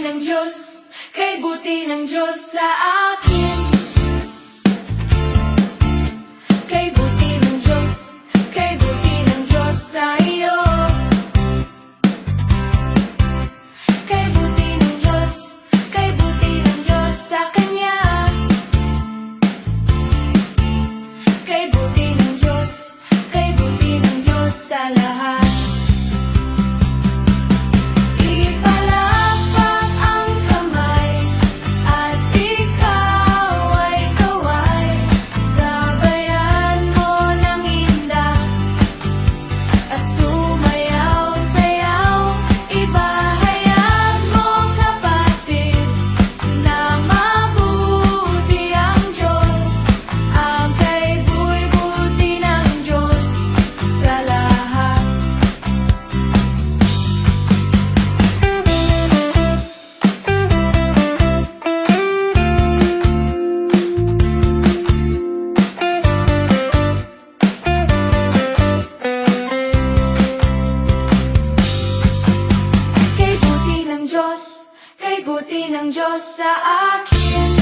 ng Diyos, kay buti ng Diyos sa akin. Kay buti ng Diyos, kay buti ng Diyos sa iyo. Kay buti ng Diyos, kay buti ng Diyos sa Kanya. Kay buti ng Diyos, kay buti ng Diyos sa lahat. Ipalakpak ang kamay at ikaw ay kaway. Sabayan mo ng indak at sumayaw-sayaw. Ibahayag mo kapatid na mabuti ang Diyos. Ang kay buti ng Diyos sa lahat. Kay buti ng Diyos, kay buti ng Diyos sa akin.